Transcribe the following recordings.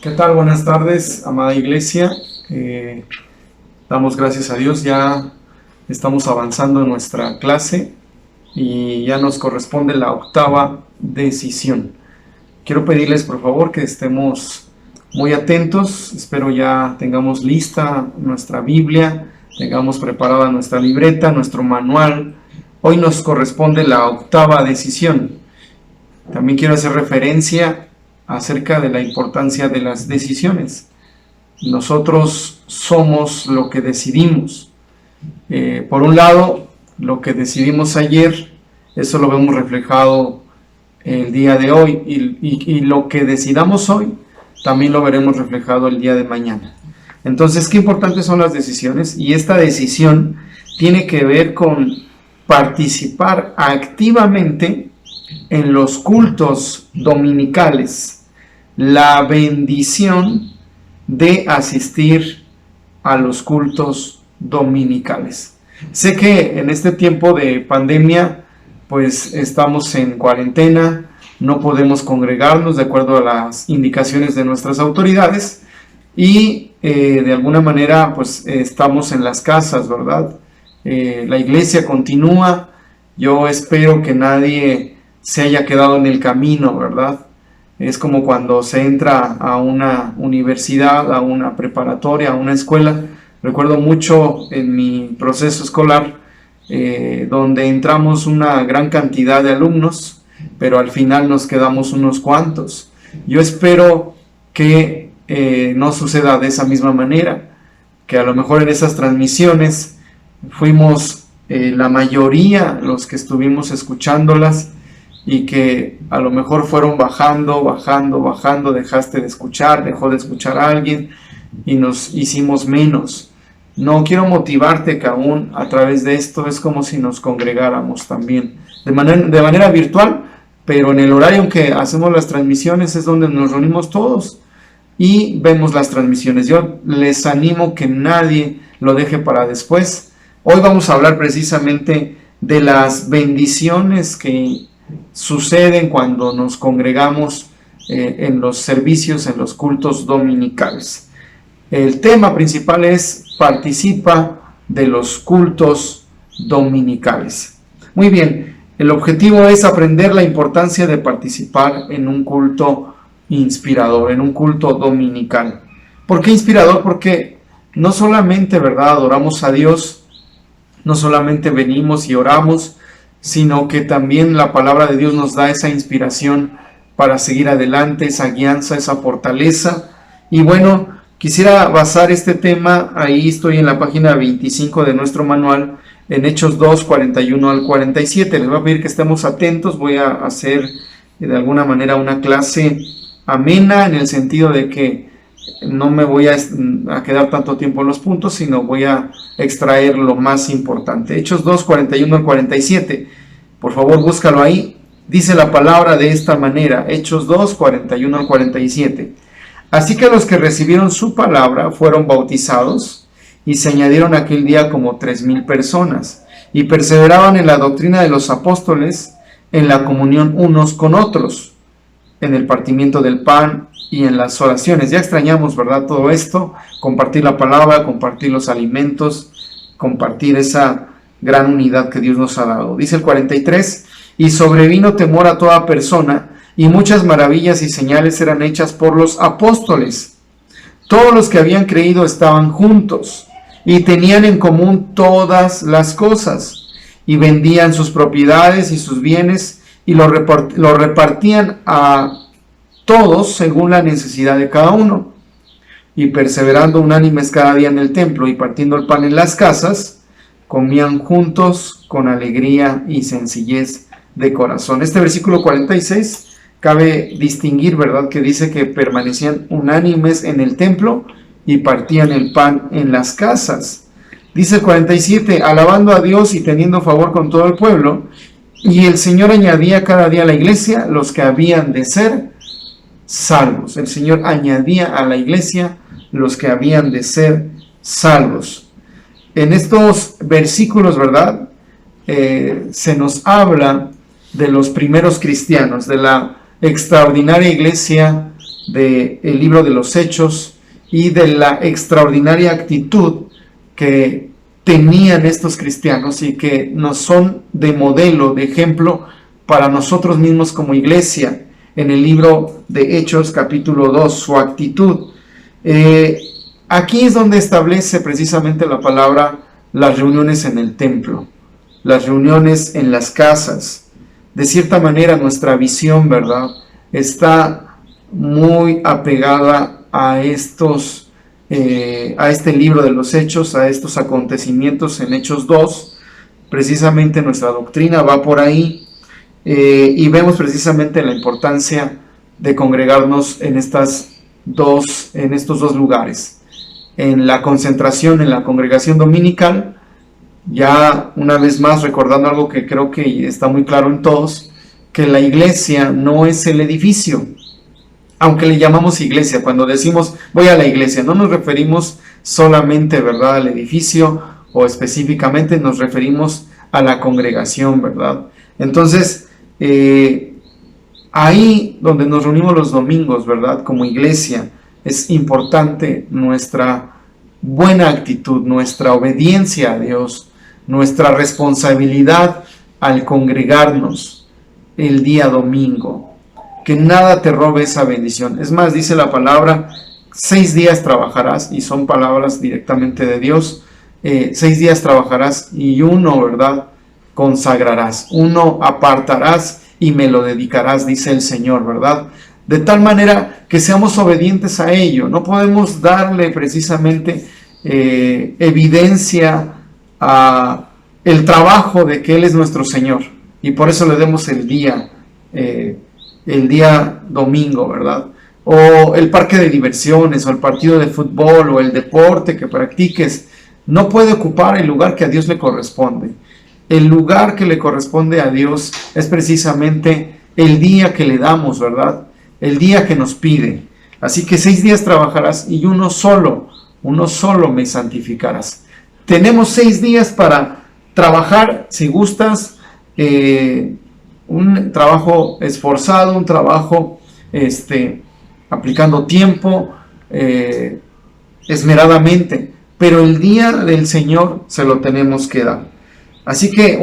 ¿Qué tal? Buenas tardes, amada iglesia. Damos gracias a Dios, ya estamos avanzando en nuestra clase y ya nos corresponde la octava decisión. Quiero pedirles por favor que estemos muy atentos. Espero ya tengamos lista nuestra Biblia, tengamos preparada nuestra libreta, nuestro manual. Hoy nos corresponde la octava decisión. También quiero hacer referencia acerca de la importancia de las decisiones. Nosotros somos lo que decidimos. Por un lado, lo que decidimos ayer, eso lo vemos reflejado el día de hoy, y lo que decidamos hoy, también lo veremos reflejado el día de mañana. Entonces, qué importantes son las decisiones, y esta decisión tiene que ver con participar activamente en los cultos dominicales, la bendición de asistir a los cultos dominicales. Sé que en este tiempo de pandemia, pues estamos en cuarentena, no podemos congregarnos de acuerdo a las indicaciones de nuestras autoridades y de alguna manera pues estamos en las casas, ¿verdad? La iglesia continúa. Yo espero que nadie se haya quedado en el camino, ¿verdad? Es como cuando se entra a una universidad, a una preparatoria, a una escuela. Recuerdo mucho en mi proceso escolar, donde entramos una gran cantidad de alumnos, pero al final nos quedamos unos cuantos. Yo espero que no suceda de esa misma manera, que a lo mejor en esas transmisiones fuimos la mayoría los que estuvimos escuchándolas, y que a lo mejor fueron bajando, dejaste de escuchar, dejó de escuchar a alguien y nos hicimos menos. No quiero motivarte que aún a través de esto es como si nos congregáramos también, de manera virtual, pero en el horario en que hacemos las transmisiones es donde nos reunimos todos y vemos las transmisiones. Yo les animo que nadie lo deje para después. Hoy vamos a hablar precisamente de las bendiciones que suceden cuando nos congregamos en los servicios, en los cultos dominicales. El tema principal es participa de los cultos dominicales. Muy bien, el objetivo es aprender la importancia de participar en un culto inspirador, en un culto dominical. ¿Por qué inspirador? Porque no solamente, ¿verdad?, adoramos a Dios, no solamente venimos y oramos, sino que también la palabra de Dios nos da esa inspiración para seguir adelante, esa guianza, esa fortaleza. Y bueno, quisiera basar este tema, ahí estoy en la página 25 de nuestro manual, en Hechos 2, 41 al 47. Les voy a pedir que estemos atentos. Voy a hacer de alguna manera una clase amena, en el sentido de que no me voy a quedar tanto tiempo en los puntos, sino voy a extraer lo más importante. Hechos 2, 41 al 47. Por favor, búscalo ahí. Dice la palabra de esta manera. Hechos 2, 41 al 47. Así que los que recibieron su palabra fueron bautizados, y se añadieron aquel día como 3,000 personas, y perseveraban en la doctrina de los apóstoles, en la comunión unos con otros, en el partimiento del pan y en las oraciones. Ya extrañamos, ¿verdad?, todo esto, compartir la palabra, compartir los alimentos, compartir esa gran unidad que Dios nos ha dado. Dice el 43, y sobrevino temor a toda persona, y muchas maravillas y señales eran hechas por los apóstoles. Todos los que habían creído estaban juntos, y tenían en común todas las cosas, y vendían sus propiedades y sus bienes, y lo repartían a todos según la necesidad de cada uno. Y perseverando unánimes cada día en el templo y partiendo el pan en las casas, comían juntos con alegría y sencillez de corazón. Este versículo 46 cabe distinguir, ¿verdad?, que dice que permanecían unánimes en el templo y partían el pan en las casas. Dice el 47, alabando a Dios y teniendo favor con todo el pueblo, y el Señor añadía cada día a la iglesia los que habían de ser salvos. El Señor añadía a la iglesia los que habían de ser salvos. En estos versículos, ¿verdad?, se nos habla de los primeros cristianos, de la extraordinaria iglesia del libro de los Hechos y de la extraordinaria actitud que tenían estos cristianos y que nos son de modelo, de ejemplo para nosotros mismos como iglesia. En el libro de Hechos capítulo 2, su actitud. Aquí es donde establece precisamente la palabra las reuniones en el templo, las reuniones en las casas. De cierta manera nuestra visión, ¿verdad?, está muy apegada a este libro de los Hechos, a estos acontecimientos en Hechos 2. Precisamente nuestra doctrina va por ahí, y vemos precisamente la importancia de congregarnos en estos dos lugares, en la concentración, en la congregación dominical. Ya una vez más recordando algo que creo que está muy claro en todos, que la iglesia no es el edificio. Aunque le llamamos iglesia, cuando decimos voy a la iglesia, no nos referimos solamente, ¿verdad?, al edificio, o específicamente nos referimos a la congregación, ¿verdad? Entonces, ahí donde nos reunimos los domingos, ¿verdad?, como iglesia, es importante nuestra buena actitud, nuestra obediencia a Dios, nuestra responsabilidad al congregarnos el día domingo. Que nada te robe esa bendición. Es más, dice la palabra, 6 días trabajarás, y son palabras directamente de Dios. 6 días trabajarás y uno, ¿verdad?, consagrarás. Uno apartarás y me lo dedicarás, dice el Señor, ¿verdad? De tal manera que seamos obedientes a ello. No podemos darle precisamente evidencia a el trabajo de que Él es nuestro Señor, y por eso le demos el día domingo, ¿verdad? O el parque de diversiones, o el partido de fútbol, o el deporte que practiques, no puede ocupar el lugar que a Dios le corresponde. El lugar que le corresponde a Dios es precisamente el día que le damos, ¿verdad? El día que nos pide. Así que 6 días trabajarás y uno solo me santificarás. Tenemos 6 días para trabajar, si gustas, un trabajo esforzado, un trabajo aplicando tiempo, esmeradamente, pero el día del Señor se lo tenemos que dar. Así que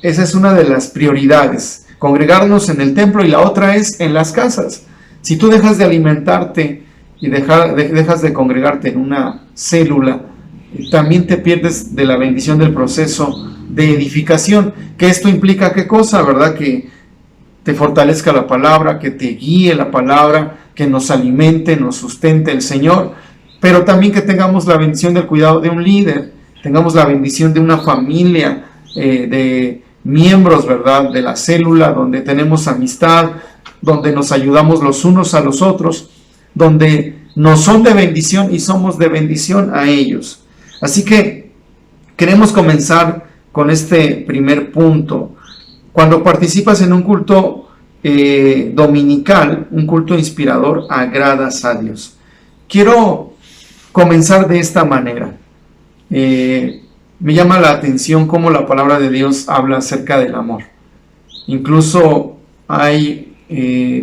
esa es una de las prioridades, congregarnos en el templo, y la otra es en las casas. Si tú dejas de alimentarte y dejas de congregarte en una célula, también te pierdes de la bendición del proceso de edificación, que esto implica ¿qué cosa? ¿Verdad? Que te fortalezca la palabra, que te guíe la palabra, que nos alimente, nos sustente el Señor, pero también que tengamos la bendición del cuidado de un líder, tengamos la bendición de una familia, de miembros, ¿verdad?, de la célula, donde tenemos amistad, donde nos ayudamos los unos a los otros, donde nos son de bendición y somos de bendición a ellos. Así que queremos comenzar con este primer punto. Cuando participas en un culto dominical, un culto inspirador, agradas a Dios. Quiero comenzar de esta manera. Me llama la atención cómo la palabra de Dios habla acerca del amor. Incluso hay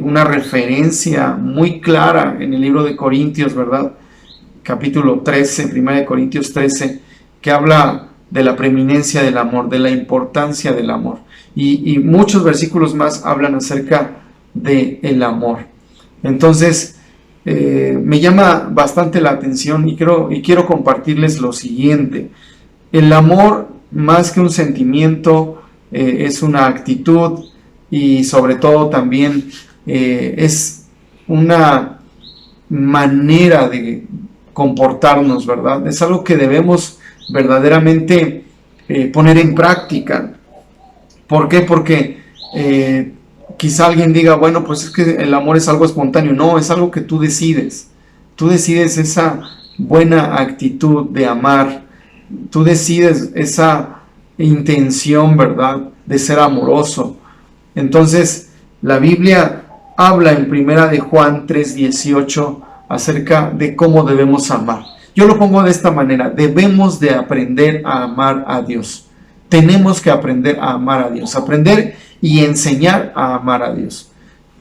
una referencia muy clara en el libro de Corintios, ¿verdad? Capítulo 13, 1 Corintios 13, que habla de la preeminencia del amor, de la importancia del amor. Y muchos versículos más hablan acerca del amor. Entonces, me llama bastante la atención y quiero compartirles lo siguiente. El amor, más que un sentimiento, es una actitud, y sobre todo también es una manera de comportarnos, ¿verdad? Es algo que debemos verdaderamente poner en práctica. ¿Por qué? Porque quizá alguien diga, bueno, pues es que el amor es algo espontáneo. No, es algo que tú decides. Tú decides esa buena actitud de amar. Tú decides esa intención, ¿verdad?, de ser amoroso. Entonces, la Biblia habla en 1 de Juan 3:18 acerca de cómo debemos amar. Yo lo pongo de esta manera: debemos de aprender a amar a Dios. Tenemos que aprender a amar a Dios, aprender y enseñar a amar a Dios.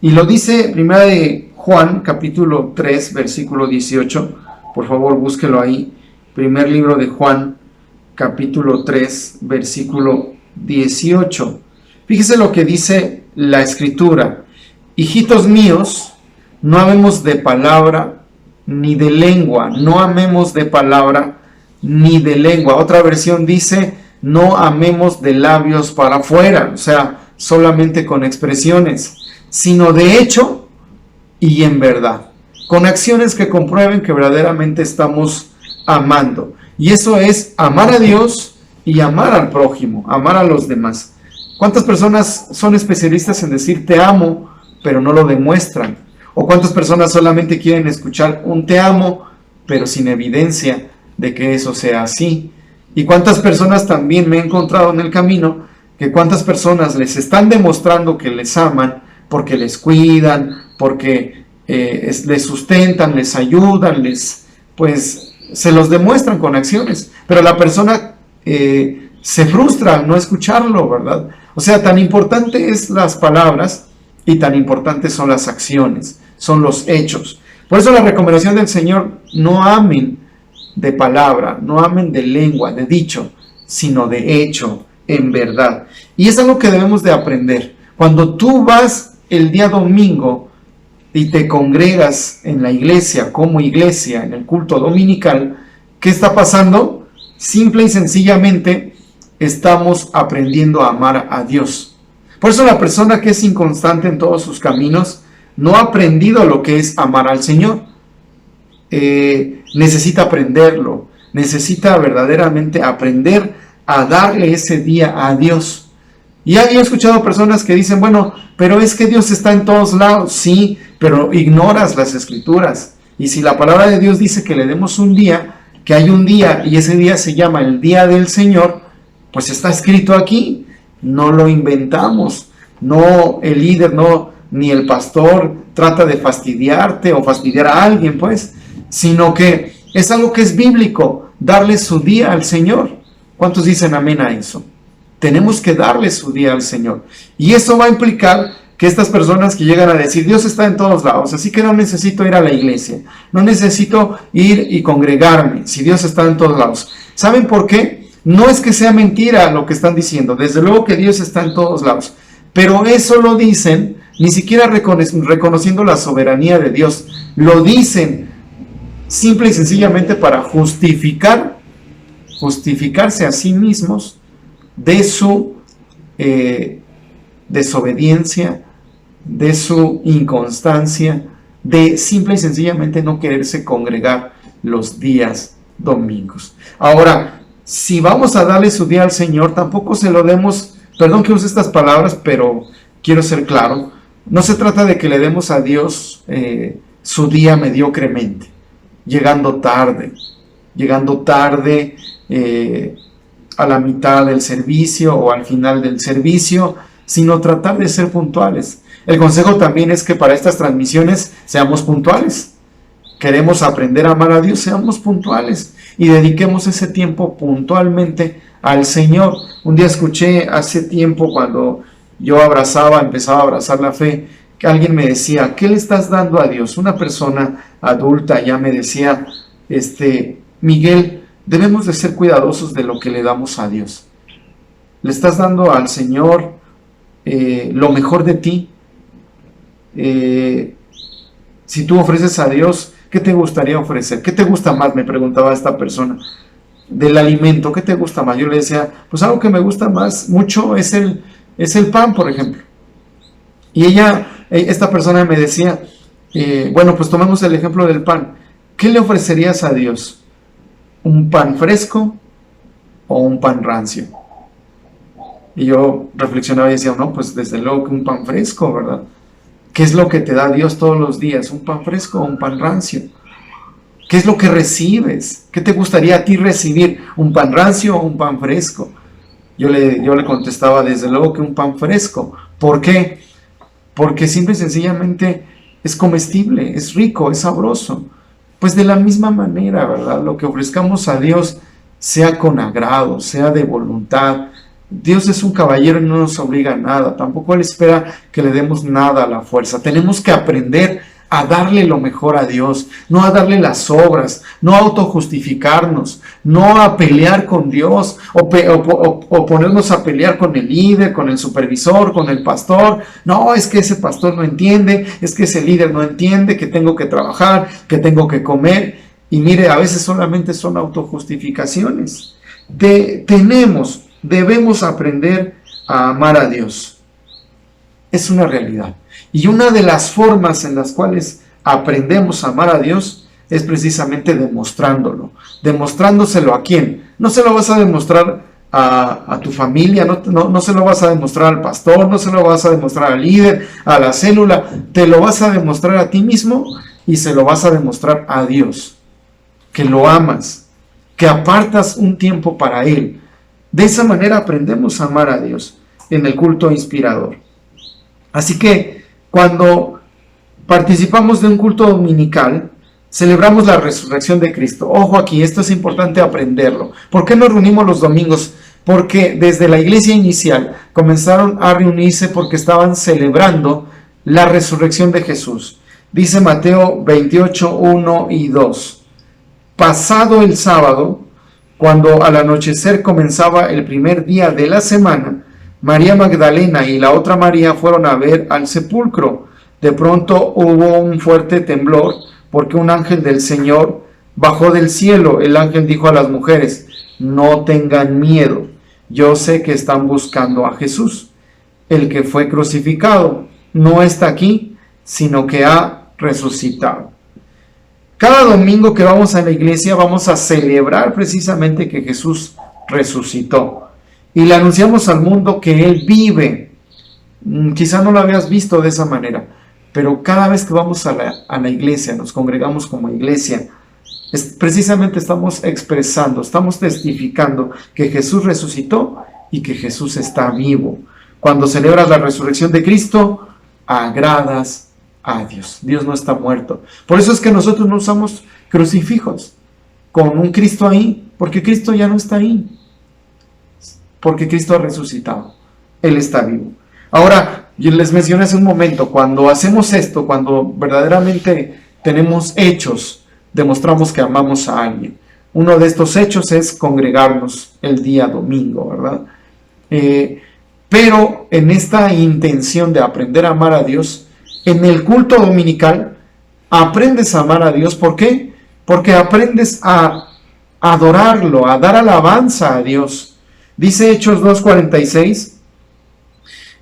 Y lo dice 1 de Juan capítulo 3, versículo 18. Por favor, búsquelo ahí. Primer libro de Juan, capítulo 3, versículo 18. Fíjese lo que dice la Escritura. Hijitos míos, no amemos de palabra ni de lengua. No amemos de palabra ni de lengua. Otra versión dice, no amemos de labios para afuera. O sea, solamente con expresiones, sino de hecho y en verdad. Con acciones que comprueben que verdaderamente estamos amando. Y eso es amar a Dios y amar al prójimo, amar a los demás. ¿Cuántas personas son especialistas en decir te amo, pero no lo demuestran? ¿O cuántas personas solamente quieren escuchar un te amo, pero sin evidencia de que eso sea así? ¿Y cuántas personas también me he encontrado en el camino, que cuántas personas les están demostrando que les aman, porque les cuidan, porque les sustentan, les ayudan, pues se los demuestran con acciones, pero la persona se frustra al no escucharlo, ¿verdad? O sea, tan importante es las palabras y tan importantes son las acciones, son los hechos. Por eso la recomendación del Señor, no amen de palabra, no amen de lengua, de dicho, sino de hecho, en verdad. Y es algo que debemos de aprender. Cuando tú vas el día domingo y te congregas en la iglesia, como iglesia, en el culto dominical, ¿qué está pasando? Simple y sencillamente estamos aprendiendo a amar a Dios. Por eso la persona que es inconstante en todos sus caminos no ha aprendido lo que es amar al Señor. Necesita aprenderlo, necesita verdaderamente aprender a darle ese día a Dios. Y he escuchado personas que dicen, bueno, pero es que Dios está en todos lados. Sí, pero ignoras las Escrituras. Y si la palabra de Dios dice que le demos un día, que hay un día y ese día se llama el día del Señor, pues está escrito aquí. No lo inventamos. No, el líder ni el pastor trata de fastidiarte o fastidiar a alguien, pues, sino que es algo que es bíblico, darle su día al Señor. ¿Cuántos dicen amén a eso? Tenemos que darle su día al Señor. Y eso va a implicar que estas personas que llegan a decir, Dios está en todos lados, así que no necesito ir a la iglesia, no necesito ir y congregarme, si Dios está en todos lados. ¿Saben por qué? No es que sea mentira lo que están diciendo, desde luego que Dios está en todos lados, pero eso lo dicen ni siquiera reconociendo la soberanía de Dios, lo dicen simple y sencillamente para justificarse a sí mismos de su desobediencia, de su inconstancia, de simple y sencillamente no quererse congregar los días domingos. Ahora, si vamos a darle su día al Señor, tampoco se lo demos, perdón que use estas palabras, pero quiero ser claro, no se trata de que le demos a Dios su día mediocremente, llegando tarde a la mitad del servicio o al final del servicio, sino tratar de ser puntuales. El consejo también es que para estas transmisiones seamos puntuales. Queremos aprender a amar a Dios, seamos puntuales y dediquemos ese tiempo puntualmente al Señor. Un día escuché hace tiempo, cuando yo empezaba a abrazar la fe, que alguien me decía, ¿qué le estás dando a Dios? Una persona adulta ya me decía, Miguel, debemos de ser cuidadosos de lo que le damos a Dios. Le estás dando al Señor lo mejor de ti. Si tú ofreces a Dios, ¿qué te gustaría ofrecer? ¿Qué te gusta más? Me preguntaba esta persona. Del alimento, ¿qué te gusta más? Yo le decía, pues algo que me gusta mucho es el pan, por ejemplo. Y esta persona me decía, bueno, pues tomemos el ejemplo del pan. ¿Qué le ofrecerías a Dios? ¿Un pan fresco o un pan rancio? Y yo reflexionaba y decía, no, pues desde luego que un pan fresco, ¿verdad? ¿Qué es lo que te da Dios todos los días? ¿Un pan fresco o un pan rancio? ¿Qué es lo que recibes? ¿Qué te gustaría a ti recibir? ¿Un pan rancio o un pan fresco? Yo le contestaba, desde luego que un pan fresco. ¿Por qué? Porque simple y sencillamente es comestible, es rico, es sabroso. Pues de la misma manera, ¿verdad? Lo que ofrezcamos a Dios, sea con agrado, sea de voluntad. Dios es un caballero y no nos obliga a nada. Tampoco Él espera que le demos nada a la fuerza. Tenemos que aprender a darle lo mejor a Dios, no a darle las obras, no a autojustificarnos, no a pelear con Dios o ponernos a pelear con el líder, con el supervisor, con el pastor. No, es que ese pastor no entiende, es que ese líder no entiende que tengo que trabajar, que tengo que comer. Y mire, a veces solamente son autojustificaciones. Debemos aprender a amar a Dios. Es una realidad. Y una de las formas en las cuales aprendemos a amar a Dios es precisamente demostrándolo. ¿Demostrándoselo a quién? No se lo vas a demostrar a tu familia, no se lo vas a demostrar al pastor, no se lo vas a demostrar al líder, a la célula. Te lo vas a demostrar a ti mismo y se lo vas a demostrar a Dios. Que lo amas, que apartas un tiempo para Él. De esa manera aprendemos a amar a Dios en el culto inspirador. Así que cuando participamos de un culto dominical, celebramos la resurrección de Cristo. Ojo aquí, esto es importante aprenderlo. ¿Por qué nos reunimos los domingos? Porque desde la iglesia inicial comenzaron a reunirse porque estaban celebrando la resurrección de Jesús. Dice Mateo 28, 1 y 2. Pasado el sábado, cuando al anochecer comenzaba el primer día de la semana, María Magdalena y la otra María fueron a ver al sepulcro. De pronto hubo un fuerte temblor, porque un ángel del Señor bajó del cielo. El ángel dijo a las mujeres: no tengan miedo, yo sé que están buscando a Jesús, el que fue crucificado. No está aquí, sino que ha resucitado. Cada domingo que vamos a la iglesia vamos a celebrar precisamente que Jesús resucitó. Y le anunciamos al mundo que Él vive. Quizá no lo habías visto de esa manera, pero cada vez que vamos a la iglesia, nos congregamos como iglesia, precisamente estamos expresando, estamos testificando que Jesús resucitó y que Jesús está vivo. Cuando celebras la resurrección de Cristo, agradas a Dios. Dios no está muerto. Por eso es que nosotros no usamos crucifijos con un Cristo ahí, porque Cristo ya no está ahí. Porque Cristo ha resucitado. Él está vivo. Ahora, yo les mencioné hace un momento, cuando hacemos esto, cuando verdaderamente tenemos hechos, demostramos que amamos a alguien. Uno de estos hechos es congregarnos el día domingo, ¿verdad? Pero en esta intención de aprender a amar a Dios, en el culto dominical, aprendes a amar a Dios. ¿Por qué? Porque aprendes a adorarlo, a dar alabanza a Dios. Dice Hechos 2:46,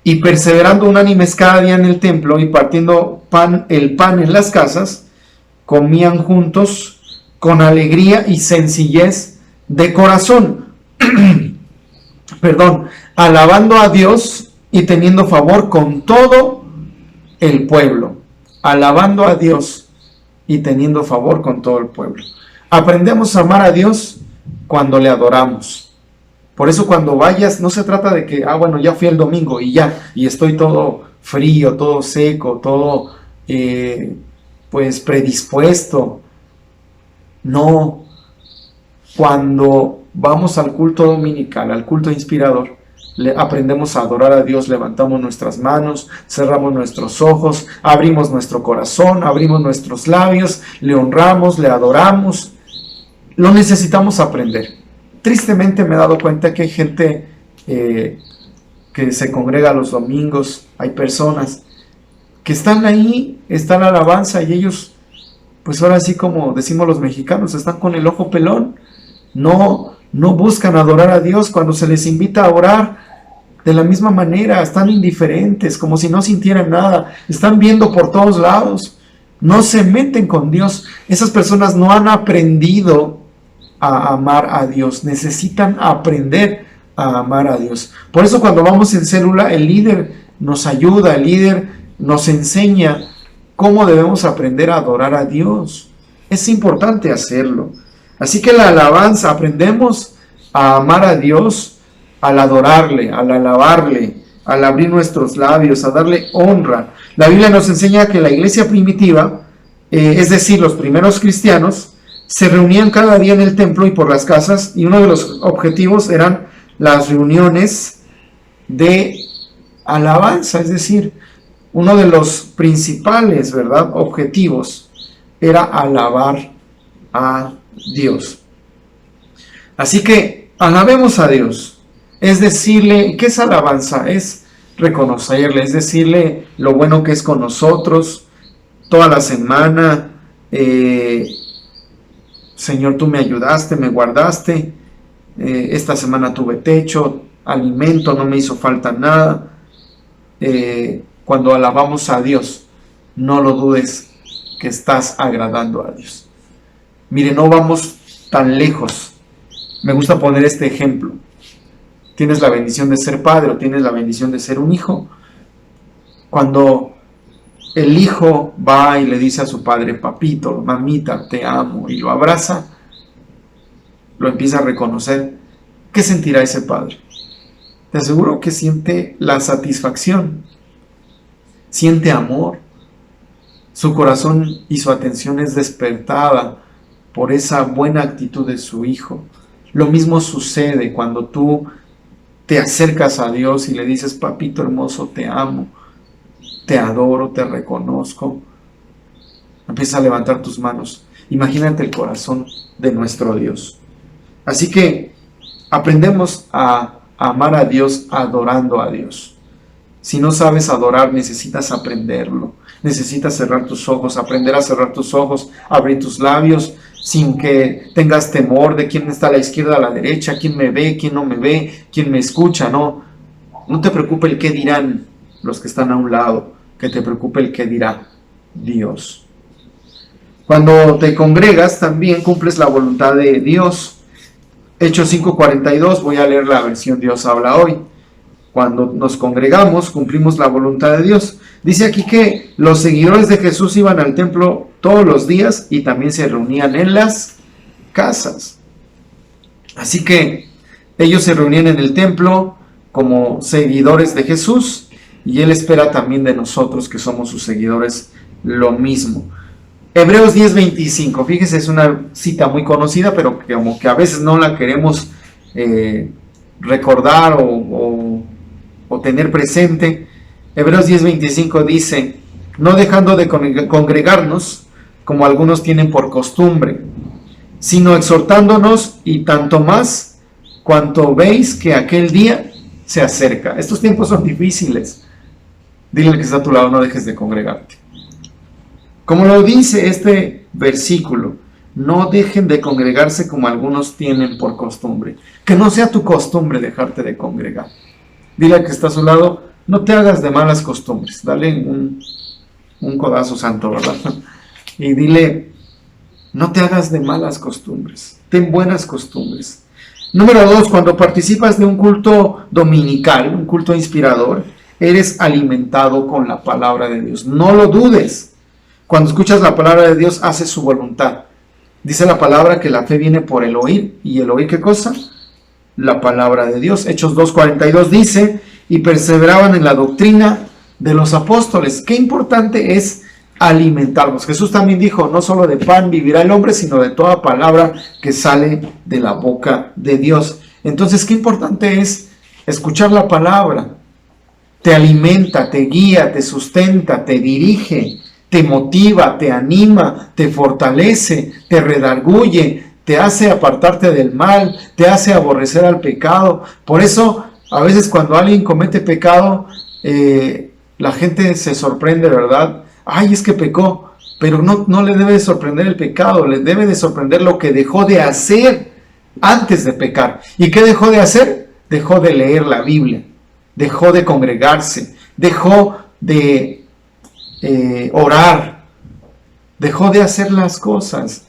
y perseverando unánimes cada día en el templo y partiendo el pan en las casas, comían juntos con alegría y sencillez de corazón, alabando a Dios y teniendo favor con todo el pueblo. Alabando a Dios y teniendo favor con todo el pueblo. Aprendemos a amar a Dios cuando le adoramos. Por eso cuando vayas, no se trata de que, bueno, ya fui el domingo y ya, y estoy todo frío, todo seco, todo pues predispuesto. No, cuando vamos al culto dominical, al culto inspirador, aprendemos a adorar a Dios, levantamos nuestras manos, cerramos nuestros ojos, abrimos nuestro corazón, abrimos nuestros labios, le honramos, le adoramos. Lo necesitamos aprender. Tristemente me he dado cuenta que hay gente que se congrega los domingos, hay personas que están ahí, está la alabanza y ellos, pues ahora sí como decimos los mexicanos, están con el ojo pelón, no buscan adorar a Dios. Cuando se les invita a orar, de la misma manera, están indiferentes, como si no sintieran nada, están viendo por todos lados, no se meten con Dios. Esas personas no han aprendido a amar a Dios, necesitan aprender a amar a Dios. Por eso cuando vamos en célula, el líder nos ayuda, el líder nos enseña cómo debemos aprender a adorar a Dios. Es importante hacerlo. Así que la alabanza, aprendemos a amar a Dios al adorarle, al alabarle, al abrir nuestros labios, a darle honra. La Biblia nos enseña que la iglesia primitiva, es decir, los primeros cristianos, se reunían cada día en el templo y por las casas, y uno de los objetivos eran las reuniones de alabanza, es decir, uno de los principales, ¿verdad?, objetivos era alabar a Dios. Así que alabemos a Dios, es decirle, ¿qué es alabanza? Es reconocerle, es decirle lo bueno que es con nosotros toda la semana. Señor, tú me ayudaste, me guardaste, esta semana tuve techo, alimento, no me hizo falta nada. Cuando alabamos a Dios, no lo dudes que estás agradando a Dios. Mire, no vamos tan lejos. Me gusta poner este ejemplo. Tienes la bendición de ser padre o tienes la bendición de ser un hijo. Cuando el hijo va y le dice a su padre, papito, mamita, te amo, y lo abraza, lo empieza a reconocer, ¿qué sentirá ese padre? Te aseguro que siente la satisfacción, siente amor, su corazón y su atención es despertada por esa buena actitud de su hijo. Lo mismo sucede cuando tú te acercas a Dios y le dices, papito hermoso, te amo, te adoro, te reconozco. Empieza a levantar tus manos. Imagínate el corazón de nuestro Dios. Así que aprendemos a amar a Dios adorando a Dios. Si no sabes adorar, necesitas aprenderlo. Necesitas cerrar tus ojos, aprender a cerrar tus ojos, abrir tus labios, sin que tengas temor de quién está a la izquierda, a la derecha, quién me ve, quién no me ve, quién me escucha. No te preocupe el qué dirán los que están a un lado, que te preocupe el qué dirá Dios. Cuando te congregas, también cumples la voluntad de Dios. Hechos 5:42, voy a leer la versión Dios habla hoy. Cuando nos congregamos, cumplimos la voluntad de Dios. Dice aquí que los seguidores de Jesús iban al templo todos los días y también se reunían en las casas. Así que ellos se reunían en el templo como seguidores de Jesús y Él espera también de nosotros que somos sus seguidores lo mismo. Hebreos 10:25, fíjese, es una cita muy conocida, pero como que a veces no la queremos recordar o tener presente. Hebreos 10:25 dice, no dejando de congregarnos, como algunos tienen por costumbre, sino exhortándonos, y tanto más cuanto veis que aquel día se acerca. Estos tiempos son difíciles. Dile al que está a tu lado, no dejes de congregarte. Como lo dice este versículo, no dejen de congregarse como algunos tienen por costumbre. Que no sea tu costumbre dejarte de congregar. Dile al que está a su lado, no te hagas de malas costumbres. Dale un codazo santo, ¿verdad? Y dile, no te hagas de malas costumbres. Ten buenas costumbres. Número 2, cuando participas de un culto dominical, un culto inspirador, eres alimentado con la palabra de Dios. No lo dudes. Cuando escuchas la palabra de Dios, haces su voluntad. Dice la palabra que la fe viene por el oír. ¿Y el oír qué cosa? La palabra de Dios. Hechos 2:42 dice, y perseveraban en la doctrina de los apóstoles. Qué importante es alimentarnos. Jesús también dijo, no solo de pan vivirá el hombre, sino de toda palabra que sale de la boca de Dios. Entonces, qué importante es escuchar la palabra. Te alimenta, te guía, te sustenta, te dirige, te motiva, te anima, te fortalece, te redarguye, te hace apartarte del mal, te hace aborrecer al pecado. Por eso, a veces cuando alguien comete pecado, la gente se sorprende, ¿verdad? Ay, es que pecó, pero no le debe de sorprender el pecado, le debe de sorprender lo que dejó de hacer antes de pecar. ¿Y qué dejó de hacer? Dejó de leer la Biblia, dejó de congregarse, dejó de orar, dejó de hacer las cosas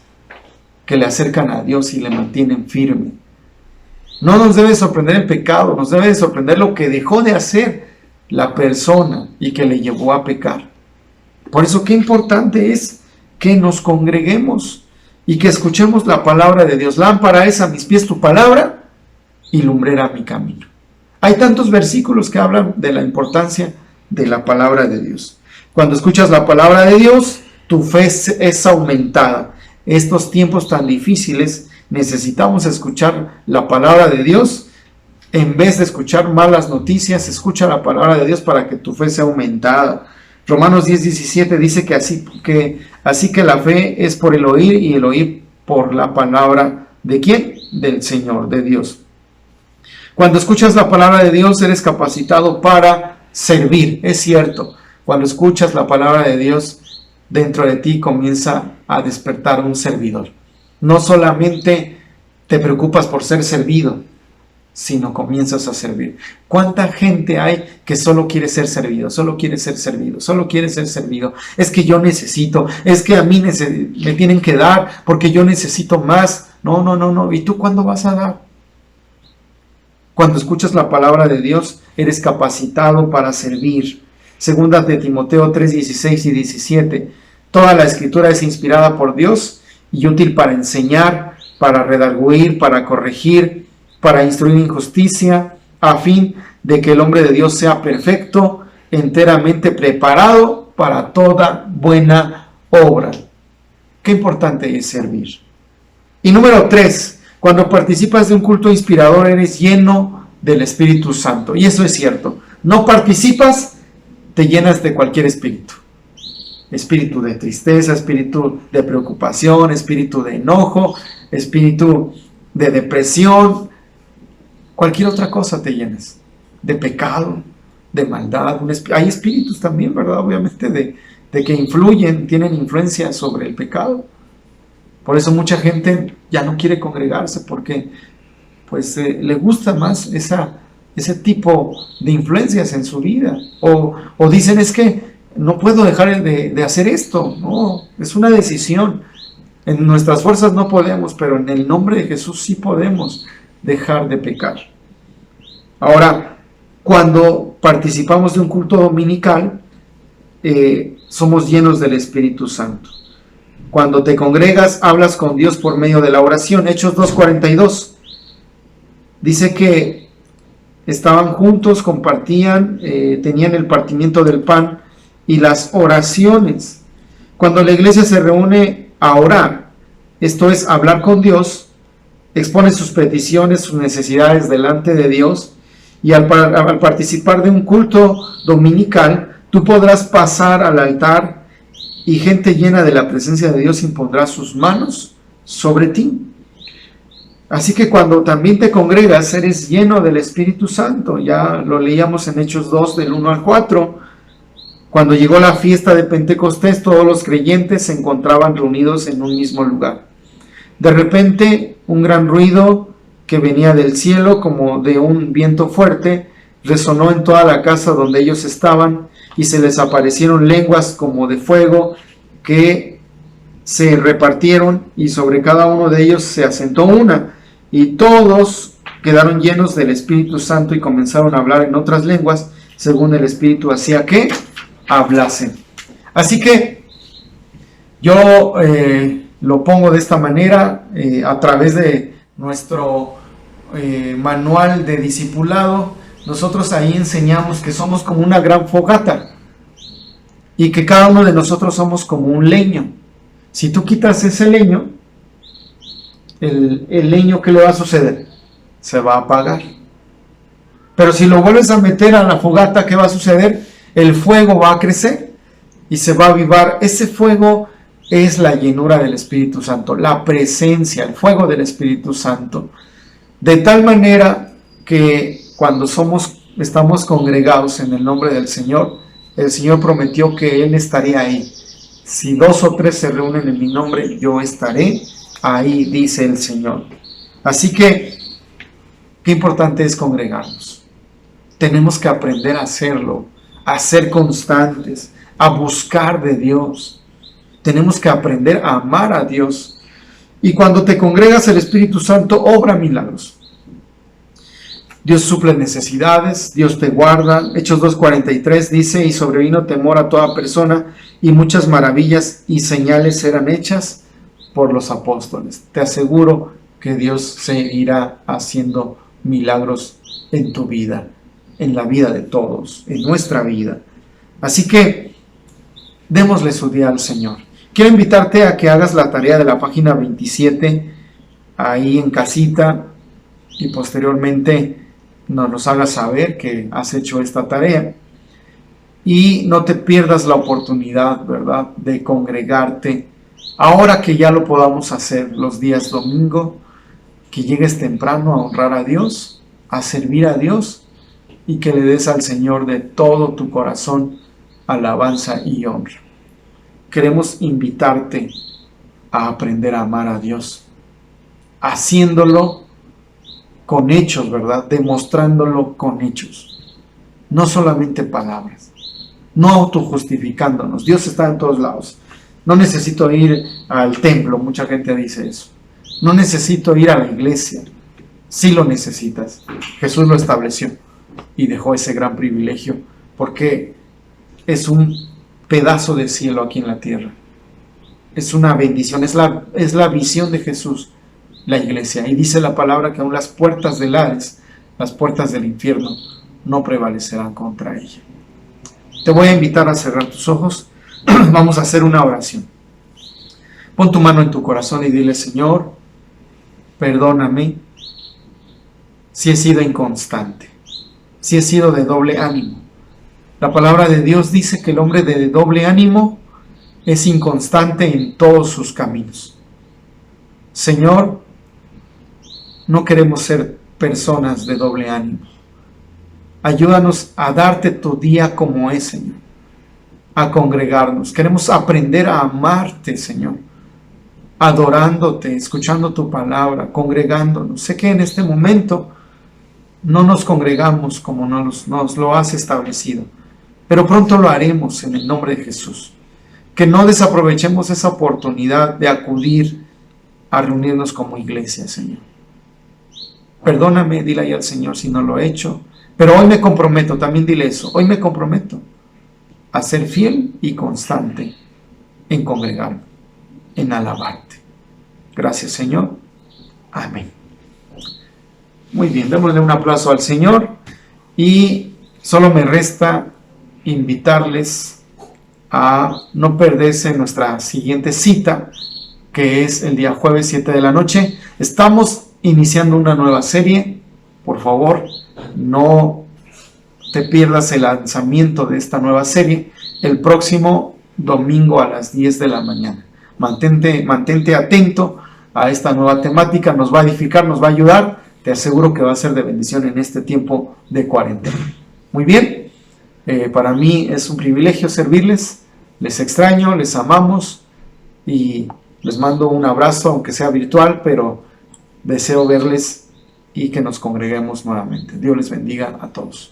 que le acercan a Dios y le mantienen firme. No nos debe sorprender el pecado, nos debe de sorprender lo que dejó de hacer la persona y que le llevó a pecar. Por eso qué importante es que nos congreguemos y que escuchemos la palabra de Dios. Lámpara es a mis pies tu palabra y lumbrera mi camino. Hay tantos versículos que hablan de la importancia de la palabra de Dios. Cuando escuchas la palabra de Dios, tu fe es aumentada. Estos tiempos tan difíciles necesitamos escuchar la palabra de Dios. En vez de escuchar malas noticias, escucha la palabra de Dios para que tu fe sea aumentada. Romanos 10:17 dice así que la fe es por el oír y el oír por la palabra ¿de quién? Del Señor, de Dios. Cuando escuchas la palabra de Dios eres capacitado para servir, es cierto. Cuando escuchas la palabra de Dios, dentro de ti comienza a despertar un servidor. No solamente te preocupas por ser servido, sino comienzas a servir. ¿Cuánta gente hay que solo quiere ser servido, solo quiere ser servido, solo quiere ser servido? Es que yo necesito, es que a mí me tienen que dar porque yo necesito más. No. ¿Y tú cuándo vas a dar? Cuando escuchas la palabra de Dios, eres capacitado para servir. Segundas de Timoteo 3:16 y 17. Toda la escritura es inspirada por Dios y útil para enseñar, para redarguir, para corregir, para instruir en justicia, a fin de que el hombre de Dios sea perfecto, enteramente preparado para toda buena obra. Qué importante es servir. Y número 3, cuando participas de un culto inspirador eres lleno del Espíritu Santo. Y eso es cierto. No participas, te llenas de cualquier espíritu. Espíritu de tristeza, espíritu de preocupación, espíritu de enojo, espíritu de depresión. Cualquier otra cosa te llenas. De pecado, de maldad. Hay espíritus también, ¿verdad? Obviamente de que influyen, tienen influencia sobre el pecado. Por eso mucha gente ya no quiere congregarse porque pues le gusta más ese tipo de influencias en su vida. O dicen es que no puedo dejar de hacer esto. No, es una decisión. En nuestras fuerzas no podemos, pero en el nombre de Jesús sí podemos dejar de pecar. Ahora, cuando participamos de un culto dominical, somos llenos del Espíritu Santo. Cuando te congregas, hablas con Dios por medio de la oración. Hechos 2:42 dice que estaban juntos, compartían, tenían el partimiento del pan y las oraciones. Cuando la iglesia se reúne a orar, esto es hablar con Dios, expone sus peticiones, sus necesidades delante de Dios, y al participar de un culto dominical, tú podrás pasar al altar y gente llena de la presencia de Dios impondrá sus manos sobre ti. Así que cuando también te congregas, eres lleno del Espíritu Santo. Ya lo leíamos en Hechos 2, del 1 al 4. Cuando llegó la fiesta de Pentecostés, todos los creyentes se encontraban reunidos en un mismo lugar. De repente, un gran ruido que venía del cielo, como de un viento fuerte, resonó en toda la casa donde ellos estaban, y se les aparecieron lenguas como de fuego que se repartieron, y sobre cada uno de ellos se asentó una, y todos quedaron llenos del Espíritu Santo y comenzaron a hablar en otras lenguas, según el Espíritu hacía que hablasen. Así que yo lo pongo de esta manera, a través de nuestro manual de discipulado. Nosotros ahí enseñamos que somos como una gran fogata y que cada uno de nosotros somos como un leño. Si tú quitas ese leño, el leño, ¿qué le va a suceder? Se va a apagar. Pero si lo vuelves a meter a la fogata, ¿qué va a suceder? El fuego va a crecer y se va a avivar. Ese fuego es la llenura del Espíritu Santo, la presencia, el fuego del Espíritu Santo. De tal manera que cuando estamos congregados en el nombre del Señor, el Señor prometió que Él estaría ahí. Si 2 o 3 se reúnen en mi nombre, yo estaré ahí, dice el Señor. Así que, qué importante es congregarnos. Tenemos que aprender a hacerlo, a ser constantes, a buscar de Dios. Tenemos que aprender a amar a Dios. Y cuando te congregas, el Espíritu Santo obra milagros. Dios suple necesidades, Dios te guarda. Hechos 2:43 dice, y sobrevino temor a toda persona, y muchas maravillas y señales eran hechas por los apóstoles. Te aseguro que Dios seguirá haciendo milagros en tu vida, en la vida de todos, en nuestra vida. Así que démosle su día al Señor. Quiero invitarte a que hagas la tarea de la página 27 ahí en casita y posteriormente nos hagas saber que has hecho esta tarea. y no te pierdas la oportunidad, ¿verdad?, de congregarte. Ahora que ya lo podamos hacer los días domingo, que llegues temprano a honrar a Dios, a servir a Dios y que le des al Señor de todo tu corazón alabanza y honra. Queremos invitarte a aprender a amar a Dios, haciéndolo con hechos, ¿verdad?, demostrándolo con hechos, no solamente palabras, no autojustificándonos. Dios está en todos lados. No necesito ir al templo, mucha gente dice eso. No necesito ir a la iglesia. Sí lo necesitas. Jesús lo estableció y dejó ese gran privilegio porque es un pedazo de cielo aquí en la tierra. Es una bendición, es la visión de Jesús, la iglesia. Y dice la palabra que aún las puertas del Hades, las puertas del infierno, no prevalecerán contra ella. Te voy a invitar a cerrar tus ojos. Vamos a hacer una oración. Pon tu mano en tu corazón y dile: Señor, perdóname si he sido inconstante, si he sido de doble ánimo. La palabra de Dios dice que el hombre de doble ánimo es inconstante en todos sus caminos. Señor, no queremos ser personas de doble ánimo. Ayúdanos a darte tu día como es, Señor, a congregarnos. Queremos aprender a amarte, Señor, adorándote, escuchando tu palabra, congregándonos. Sé que en este momento no nos congregamos como nos lo has establecido, pero pronto lo haremos en el nombre de Jesús. Que no desaprovechemos esa oportunidad de acudir a reunirnos como iglesia, Señor. Perdóname, dile ahí al Señor si no lo he hecho, pero hoy me comprometo, también dile eso, hoy me comprometo a ser fiel y constante en congregarme, en alabarte. Gracias, Señor. Amén. Muy bien, démosle un aplauso al Señor y solo me resta invitarles a no perderse nuestra siguiente cita, que es el día jueves 7 de la noche. Estamos iniciando una nueva serie. Por favor, no te pierdas el lanzamiento de esta nueva serie el próximo domingo a las 10 de la mañana. Mantente atento a esta nueva temática. Nos va a edificar, nos va a ayudar. Te aseguro que va a ser de bendición en este tiempo de cuarentena. Muy bien, para mí es un privilegio servirles. Les extraño, les amamos y les mando un abrazo, aunque sea virtual, pero deseo verles y que nos congreguemos nuevamente. Dios les bendiga a todos.